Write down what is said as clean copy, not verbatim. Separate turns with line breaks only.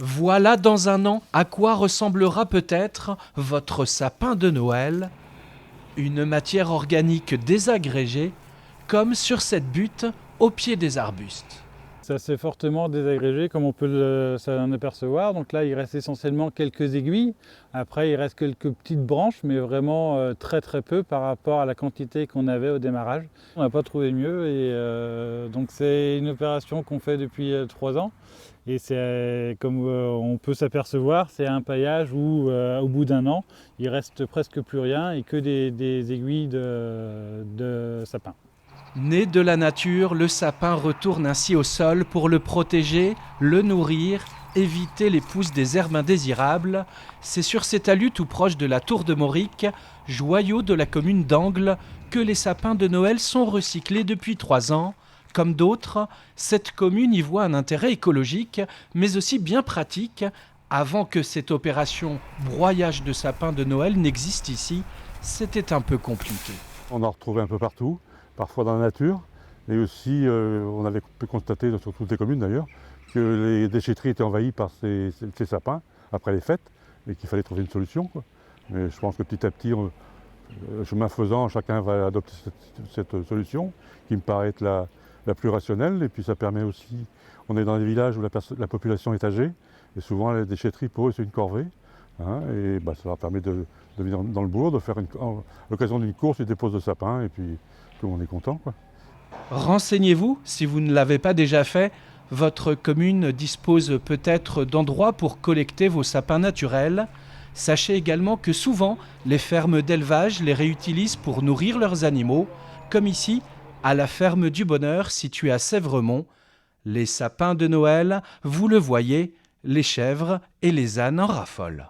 Voilà dans un an à quoi ressemblera peut-être votre sapin de Noël, une matière organique désagrégée, comme sur cette butte au pied des arbustes.
Ça s'est fortement désagrégé comme on peut s'en apercevoir. Donc là, il reste essentiellement quelques aiguilles. Après, il reste quelques petites branches, mais vraiment très très peu par rapport à la quantité qu'on avait au démarrage. On n'a pas trouvé mieux et donc c'est une opération qu'on fait depuis 3 ans. Et c'est comme on peut s'apercevoir, c'est un paillage où au bout d'un an, il reste presque plus rien et que des aiguilles de sapin.
Né de la nature, le sapin retourne ainsi au sol pour le protéger, le nourrir, éviter les pousses des herbes indésirables. C'est sur ces talus tout proche de la tour de Mauric, joyau de la commune d'Angles, que les sapins de Noël sont recyclés depuis 3 ans. Comme d'autres, cette commune y voit un intérêt écologique, mais aussi bien pratique. Avant que cette opération broyage de sapins de Noël n'existe ici, c'était un peu compliqué.
On en retrouvait un peu partout, parfois dans la nature, et aussi on avait pu constater, sur toutes les communes d'ailleurs, que les déchetteries étaient envahies par ces sapins après les fêtes, et qu'il fallait trouver une solution, quoi. Mais je pense que petit à petit, chemin faisant, chacun va adopter cette solution, qui me paraît être la plus rationnelle, et puis ça permet aussi, on est dans des villages où la population est âgée, et souvent les déchetteries pour eux c'est une corvée, hein, et ça leur permet de venir dans le bourg, de faire à l'occasion d'une course, ils déposent le sapin, et puis tout le monde est content, quoi.
Renseignez-vous, si vous ne l'avez pas déjà fait, votre commune dispose peut-être d'endroits pour collecter vos sapins naturels. Sachez également que souvent, les fermes d'élevage les réutilisent pour nourrir leurs animaux, comme ici, à la ferme du Bonheur située à Sèvremont. Les sapins de Noël, vous le voyez, les chèvres et les ânes en raffolent.